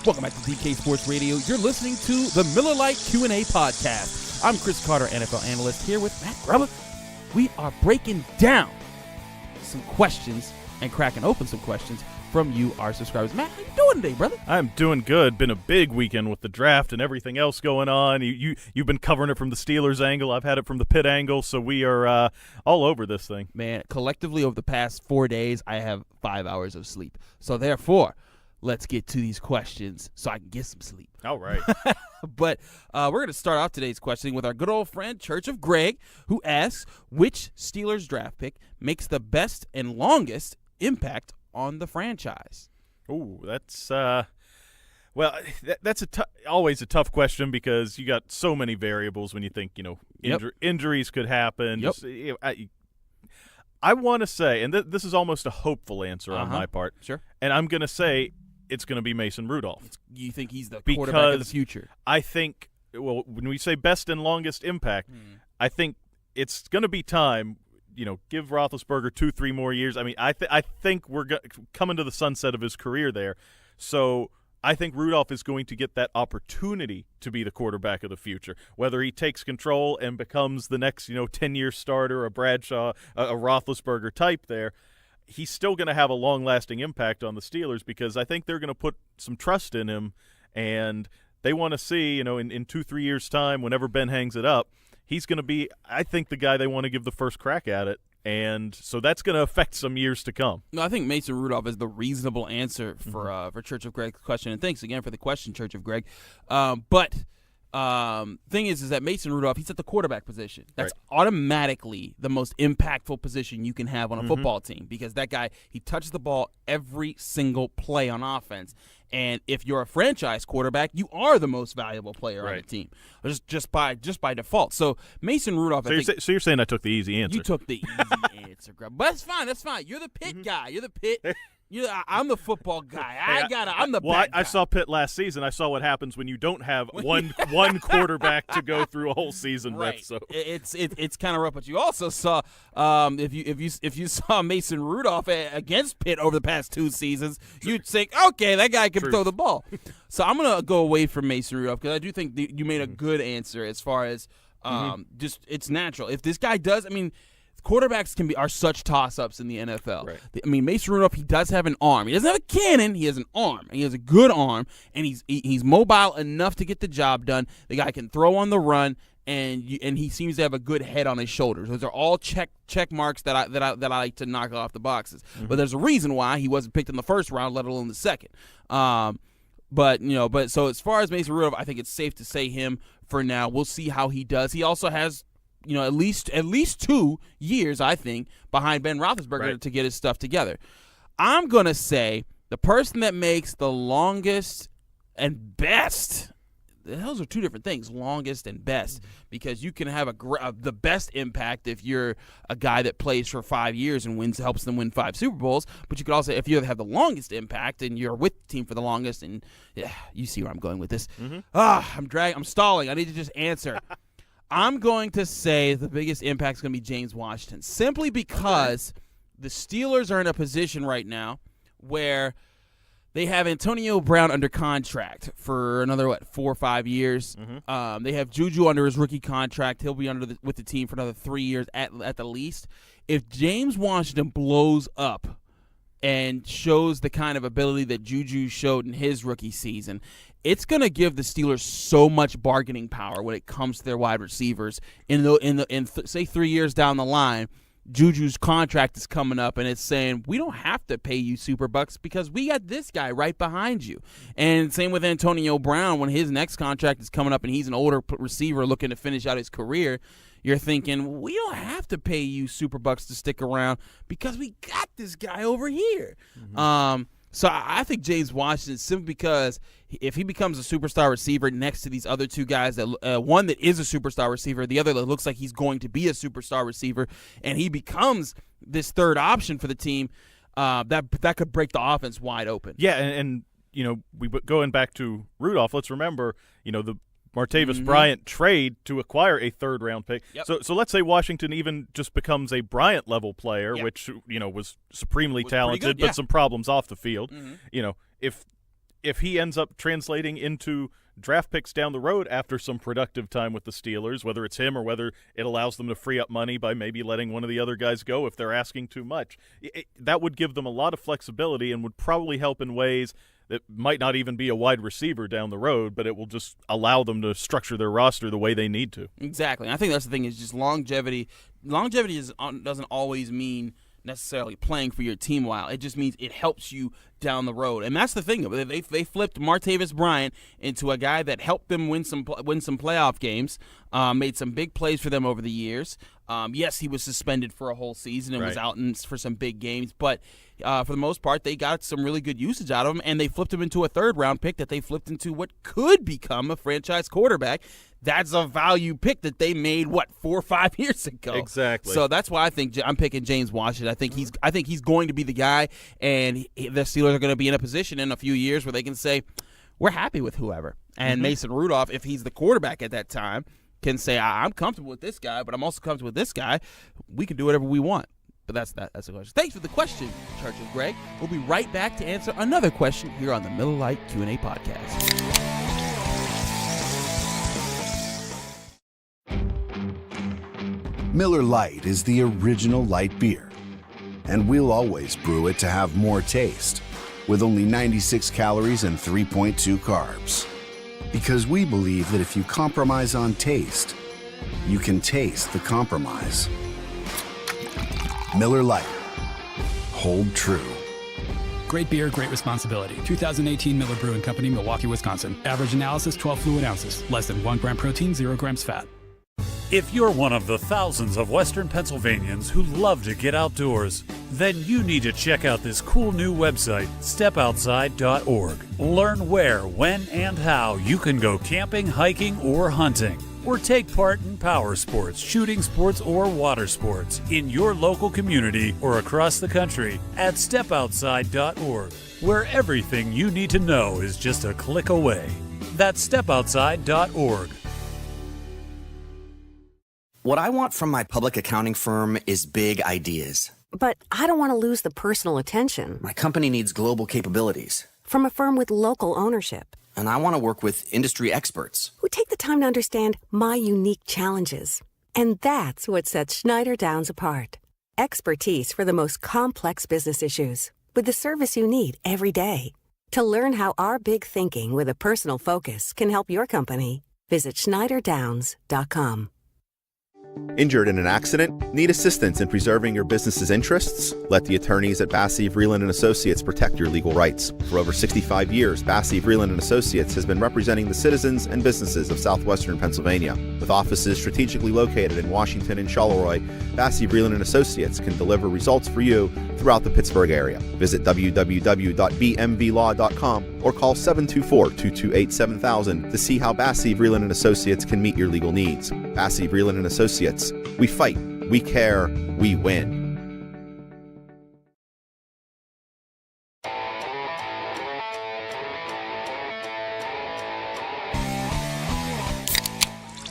Welcome back to DK Sports Radio. You're listening to the Miller Lite Q&A podcast. I'm Chris Carter, NFL analyst, here with Matt Grubba. We are breaking down some questions and cracking open some questions from you, our subscribers. Matt, how you doing today, brother? I'm doing good. Been a big weekend with the draft and everything else going on. You've been covering it from the Steelers angle. I've had it from the Pitt angle, so we are all over this thing. Man, collectively over the past 4 days, I have 5 hours of sleep. So therefore, let's get to these questions so I can get some sleep. All right. But we're going to start off today's questioning with our good old friend, Church of Greg, who asks, which Steelers draft pick makes the best and longest impact on the franchise? Ooh, that's that's always a tough question because you got so many variables when you think, injuries could happen. Yep. I want to say, and this is almost a hopeful answer on my part. Sure. And I'm going to say it's going to be Mason Rudolph. You think he's the quarterback of the future? I think, well, when we say best and longest impact, I think it's going to be time, give Roethlisberger 2-3 more years. I mean, I think we're coming to the sunset of his career there. So I think Rudolph is going to get that opportunity to be the quarterback of the future. Whether he takes control and becomes the next, 10-year starter, a Bradshaw, a Roethlisberger type there, he's still going to have a long-lasting impact on the Steelers because I think they're going to put some trust in him, and they want to see, in 2-3 years' time, whenever Ben hangs it up, he's going to be, I think, the guy they want to give the first crack at it. And so that's going to affect some years to come. No, I think Mason Rudolph is the reasonable answer for Church of Greg's question. And thanks again for the question, Church of Greg. Thing is that Mason Rudolph, he's at the quarterback position. That's automatically the most impactful position you can have on a football team because that guy, he touches the ball every single play on offense. And if you're a franchise quarterback, you are the most valuable player on the team, just by default. So Mason Rudolph. So you're saying I took the easy answer? You took the easy answer, Grub. But that's fine. That's fine. You're the Pitt guy. You're the Pitt. I'm the football guy. I'm the bad guy. I saw Pitt last season. I saw what happens when you don't have one quarterback to go through a whole season with. So it's kind of rough. But you also saw if you saw Mason Rudolph against Pitt over the past 2 seasons, you'd think, okay, that guy can throw the ball. So I'm gonna go away from Mason Rudolph because I do think you made a good answer as far as just it's natural. If this guy does, quarterbacks are such toss-ups in the NFL. Right. I mean, Mason Rudolph, he does have an arm. He doesn't have a cannon. He has an arm. And he has a good arm, and he's mobile enough to get the job done. The guy can throw on the run, and he seems to have a good head on his shoulders. Those are all check marks that I like to knock off the boxes. But there's a reason why he wasn't picked in the first round, let alone the second. But so as far as Mason Rudolph, I think it's safe to say him for now. We'll see how he does. He also has at least 2 years, I think, behind Ben Roethlisberger to get his stuff together. I'm going to say the person that makes the longest and best, those are 2 different things, longest and best, because you can have the best impact if you're a guy that plays for 5 years and helps them win 5 Super Bowls, but you could also, if you have the longest impact and you're with the team for the longest, and you see where I'm going with this. I'm stalling. I need to just answer. I'm going to say the biggest impact is going to be James Washington, simply because the Steelers are in a position right now where they have Antonio Brown under contract for another, 4 or 5 years. They have Juju under his rookie contract. He'll be with the team for another 3 years at the least. If James Washington blows up and shows the kind of ability that Juju showed in his rookie season, it's going to give the Steelers so much bargaining power when it comes to their wide receivers. Say 3 years down the line, Juju's contract is coming up, and it's saying, we don't have to pay you super bucks because we got this guy right behind you. And same with Antonio Brown. When his next contract is coming up and he's an older receiver looking to finish out his career, you're thinking, we don't have to pay you super bucks to stick around because we got this guy over here. So I think James Washington, simply because if he becomes a superstar receiver next to these other 2 guys, that one that is a superstar receiver, the other that looks like he's going to be a superstar receiver, and he becomes this third option for the team, that could break the offense wide open. Yeah, and we going back to Rudolph, let's remember, the Martavis Bryant trade to acquire a third-round pick. Yep. So let's say Washington even just becomes a Bryant-level player, which was supremely talented, but some problems off the field. If if he ends up translating into draft picks down the road after some productive time with the Steelers, whether it's him or whether it allows them to free up money by maybe letting one of the other guys go if they're asking too much, that would give them a lot of flexibility and would probably help in ways that might not even be a wide receiver down the road, but it will just allow them to structure their roster the way they need to. Exactly. I think that's the thing, is just longevity. Longevity doesn't always mean necessarily playing for your team while. It just means it helps you down the road. And that's the thing. They flipped Martavis Bryant into a guy that helped them win some playoff games, made some big plays for them over the years. Yes, he was suspended for a whole season and was out for some big games, but for the most part, they got some really good usage out of him, and they flipped him into a third-round pick that they flipped into what could become a franchise quarterback. That's a value pick that they made 4 or 5 years ago. Exactly. So that's why I think I'm picking James Washington. I think he's going to be the guy, and the Steelers are going to be in a position in a few years where they can say, we're happy with whoever. And Mason Rudolph, if he's the quarterback at that time, can say, I'm comfortable with this guy, but I'm also comfortable with this guy. We can do whatever we want. But that's the question. Thanks for the question, Church of Greg. We'll be right back to answer another question here on the Miller Lite Q&A podcast. Miller Lite is the original light beer, and we'll always brew it to have more taste, with only 96 calories and 3.2 carbs. Because we believe that if you compromise on taste, you can taste the compromise. Miller Lite. Hold true. Great beer, great responsibility. 2018 Miller Brewing Company, Milwaukee, Wisconsin. Average analysis, 12 fluid ounces. Less than 1 gram protein, 0 grams fat. If you're one of the thousands of Western Pennsylvanians who love to get outdoors, then you need to check out this cool new website, stepoutside.org. Learn where, when, and how you can go camping, hiking, or hunting. Or take part in power sports, shooting sports, or water sports in your local community or across the country at stepoutside.org, where everything you need to know is just a click away. That's stepoutside.org. What I want from my public accounting firm is big ideas. But I don't want to lose the personal attention. My company needs global capabilities. From a firm with local ownership. And I want to work with industry experts. Who take the time to understand my unique challenges. And that's what sets Schneider Downs apart. Expertise for the most complex business issues. With the service you need every day. To learn how our big thinking with a personal focus can help your company, visit schneiderdowns.com. Injured in an accident? Need assistance in preserving your business's interests? Let the attorneys at Bassey, Vreeland & Associates protect your legal rights. For over 65 years, Bassey, Vreeland & Associates has been representing the citizens and businesses of southwestern Pennsylvania. With offices strategically located in Washington and Charleroi, Bassey, Vreeland & Associates can deliver results for you throughout the Pittsburgh area. Visit www.bmvlaw.com or call 724-228-7000 to see how Bassey, Vreeland & Associates can meet your legal needs. Bassey, Vreeland & Associates. We fight, we care, we win.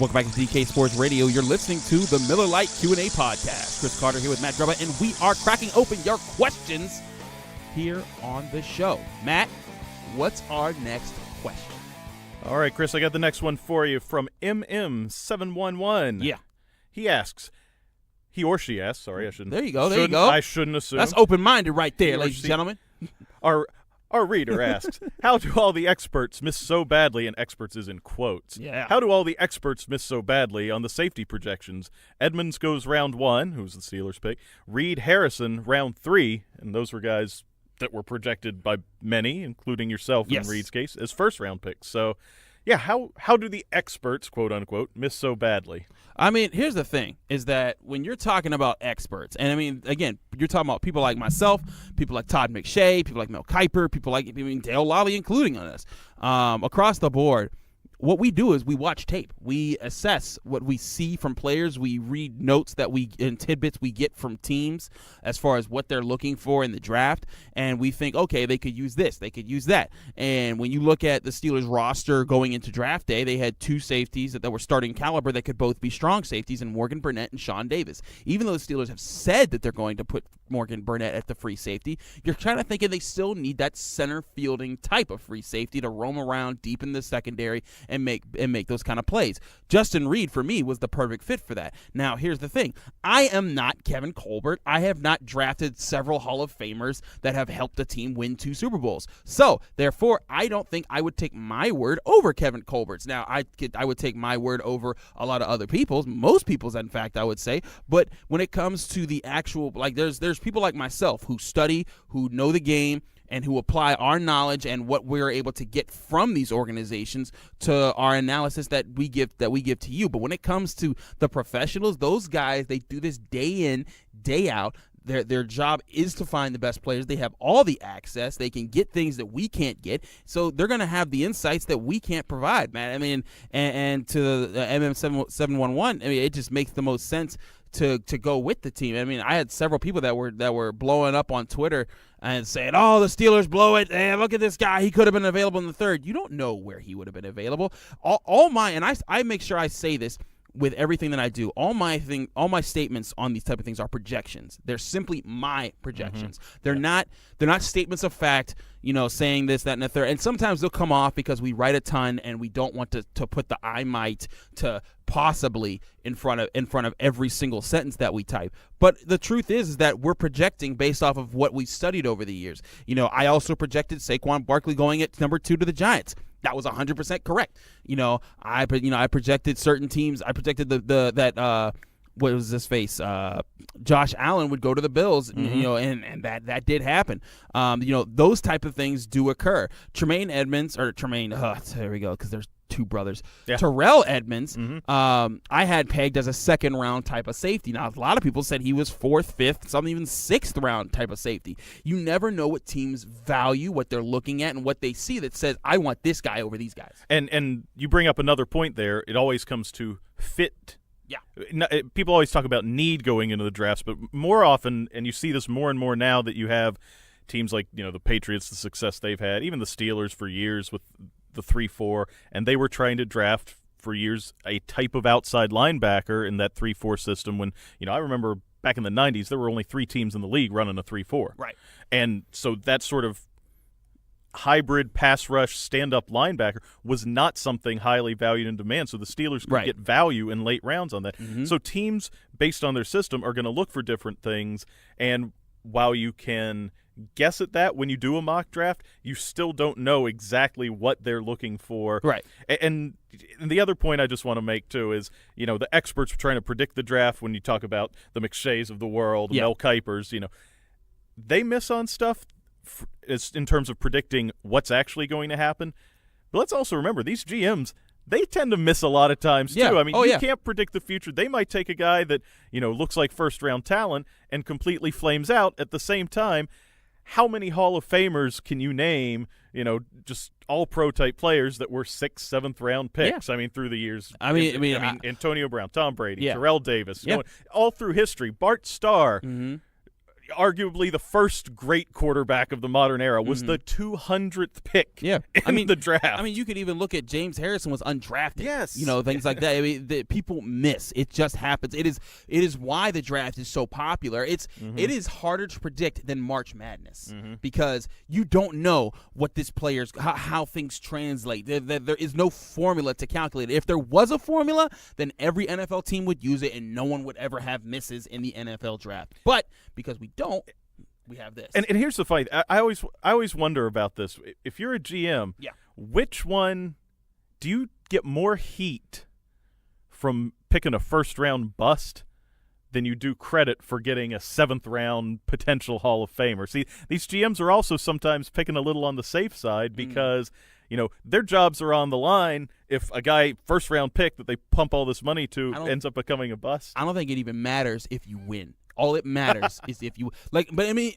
Welcome back to DK Sports Radio. You're listening to the Miller Lite Q&A podcast. Chris Carter here with Matt Grubba, and we are cracking open your questions here on the show. Matt, what's our next question? All right, Chris, I got the next one for you from MM711. Yeah. He asks, he or she asks, sorry, I shouldn't. There you go. I shouldn't assume. That's open-minded right there, ladies and gentlemen. Our reader asks, how do all the experts miss so badly, and experts is in quotes. Yeah. How do all the experts miss so badly on the safety projections? Edmonds goes round 1, who's the Steelers pick. Reed Harrison, round 3, and those were guys that were projected by many, including yourself in Reed's case, as first-round picks. So, yeah, how do the experts, quote-unquote, miss so badly? I mean, here's the thing, is that when you're talking about experts, and I mean, again, you're talking about people like myself, people like Todd McShay, people like Mel Kiper, people like Dale Lally including on this, across the board, what we do is we watch tape. We assess what we see from players. We read notes and tidbits we get from teams as far as what they're looking for in the draft, and we think, okay, they could use this, they could use that. And when you look at the Steelers roster going into draft day, they had two safeties that were starting caliber that could both be strong safeties, in Morgan Burnett and Sean Davis. Even though the Steelers have said that they're going to put Morgan Burnett at the free safety, you're kind of thinking they still need that center fielding type of free safety to roam around deep in the secondary and make those kind of plays. Justin Reed, for me, was the perfect fit for that. Now, here's the thing. I am not Kevin Colbert. I have not drafted several Hall of Famers that have helped a team win 2 Super Bowls. So, therefore, I don't think I would take my word over Kevin Colbert's. Now, I would take my word over a lot of other people's, most people's, in fact, I would say. But when it comes to the actual, like, there's people like myself who study, who know the game, and who apply our knowledge and what we're able to get from these organizations to our analysis that we give to you. But when it comes to the professionals, those guys, they do this day in, day out. Their job is to find the best players. They have all the access. They can get things that we can't get. So they're going to have the insights that we can't provide, man. I mean, and to the MM711, I mean, it just makes the most sense to go with the team. I mean, I had several people that were blowing up on Twitter and saying, "Oh, the Steelers blow it. Hey, look at this guy. He could have been available in the third." You don't know where he would have been available. I make sure I say this with everything that I do. All my statements on these type of things are projections. They're simply my projections. They're not statements of fact, saying this, that, and the third. And sometimes they'll come off because we write a ton and we don't want to put the I might to possibly in front of every single sentence that we type. But the truth is that we're projecting based off of what we studied over the years. I also projected Saquon Barkley going at number 2 to the Giants. That was 100% correct. I projected certain teams. I projected that what was his face? Josh Allen would go to the Bills. And that did happen. Those type of things do occur. There we go, because there's 2 brothers. Yeah. Terrell Edmonds, I had pegged as a second-round type of safety. Now, a lot of people said he was 4th, 5th, some even 6th-round type of safety. You never know what teams value, what they're looking at, and what they see that says, I want this guy over these guys. And you bring up another point there. It always comes to fit. Yeah. People always talk about need going into the drafts, but more often, and you see this more and more now that you have teams like, the Patriots, the success they've had, even the Steelers for years with the 3-4, and they were trying to draft for years a type of outside linebacker in that 3-4 system when, I remember back in the 90s, there were only 3 teams in the league running a 3-4. Right. And so that sort of hybrid pass rush stand-up linebacker was not something highly valued in demand, so the Steelers could get value in late rounds on that. So teams, based on their system, are going to look for different things, and while you can guess at that when you do a mock draft, you still don't know exactly what they're looking for. Right. And the other point I just want to make, too, is, the experts trying to predict the draft when you talk about the McShays of the world, Mel Kipers, they miss on stuff in terms of predicting what's actually going to happen. But let's also remember, these GMs, they tend to miss a lot of times, too. I mean, you can't predict the future. They might take a guy that, looks like first-round talent and completely flames out. At the same time, how many Hall of Famers can you name, just all-pro type players that were 6th, 7th round picks? I mean, through the years. I mean, Antonio Brown, Tom Brady, Terrell Davis, all through history. Bart Starr, arguably the first great quarterback of the modern era, was the 200th pick in the draft. I mean, you could even look at James Harrison was undrafted. Yes. Things like that. I mean, people miss. It just happens. It is why the draft is so popular. It is harder to predict than March Madness because you don't know what this player's how things translate. There is no formula to calculate it. If there was a formula, then every NFL team would use it and no one would ever have misses in the NFL draft. But because we don't, we have this. And here's the fight. I always wonder about this. If you're a GM, which one do you get more heat from picking a first-round bust than you do credit for getting a 7th-round potential Hall of Famer? See, these GMs are also sometimes picking a little on the safe side because their jobs are on the line if a guy first-round pick that they pump all this money to ends up becoming a bust. I don't think it even matters if you win. All it matters is if you like. But I mean,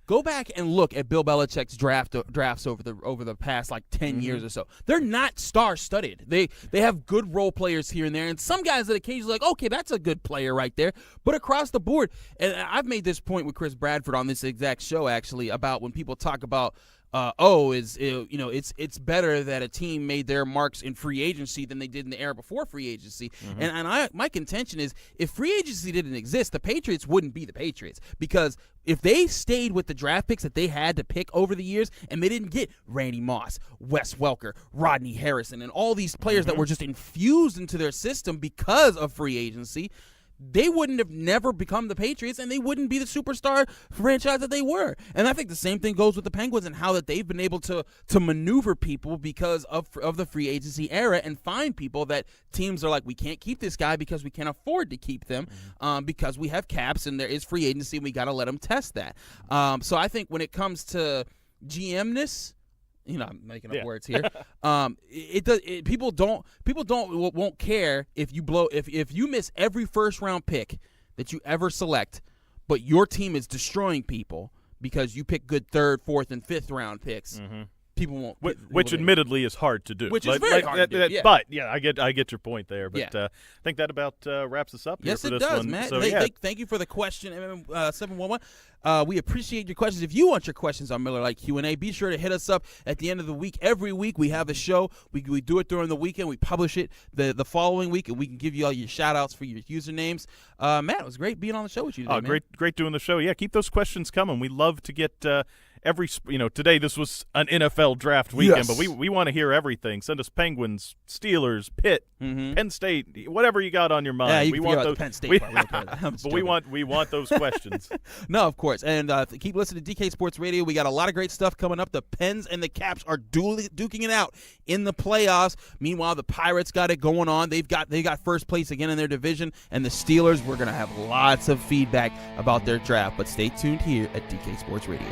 go back and look at Bill Belichick's drafts over the past like 10 years or so. They're not star-studded. They have good role players here and there, and some guys that occasionally like, okay, that's a good player right there. But across the board, and I've made this point with Chris Bradford on this exact show actually about when people talk about. It's better that a team made their marks in free agency than they did in the era before free agency. And my contention is if free agency didn't exist, the Patriots wouldn't be the Patriots, because if they stayed with the draft picks that they had to pick over the years and they didn't get Randy Moss, Wes Welker, Rodney Harrison, and all these players that were just infused into their system because of free agency, they wouldn't have never become the Patriots, and they wouldn't be the superstar franchise that they were. And I think the same thing goes with the Penguins and how that they've been able to maneuver people because of the free agency era and find people that teams are like, we can't keep this guy because we can't afford to keep them because we have caps and there is free agency and we got to let them test that. So I think when it comes to GM-ness, I'm making up words here. People won't care if you miss every first round pick that you ever select, but your team is destroying people because you pick good third, fourth, and fifth round picks. People won't. Which admittedly is hard to do. Which is very hard to do. But I get your point there. But I think that about wraps us up. Yes, here for it this does, one. Matt. So, thank you for the question, 711. We appreciate your questions. If you want your questions on Miller Lite Q&A, be sure to hit us up at the end of the week. Every week we have a show. We do it during the weekend. We publish it the following week, and we can give you all your shout-outs for your usernames. Matt, it was great being on the show with you today, man. Great doing the show. Yeah, keep those questions coming. We love to get today this was an NFL draft weekend, but we want to hear everything. Send us Penguins, Steelers, Pitt, Penn State, whatever you got on your mind. Yeah, you we can want those. Penn State but we want those questions. No, of course. And keep listening to DK Sports Radio. We got a lot of great stuff coming up. The Pens and the Caps are duking it out in the playoffs. Meanwhile, the Pirates got it going on. They got first place again in their division, and the Steelers, we're going to have lots of feedback about their draft. But stay tuned here at DK Sports Radio.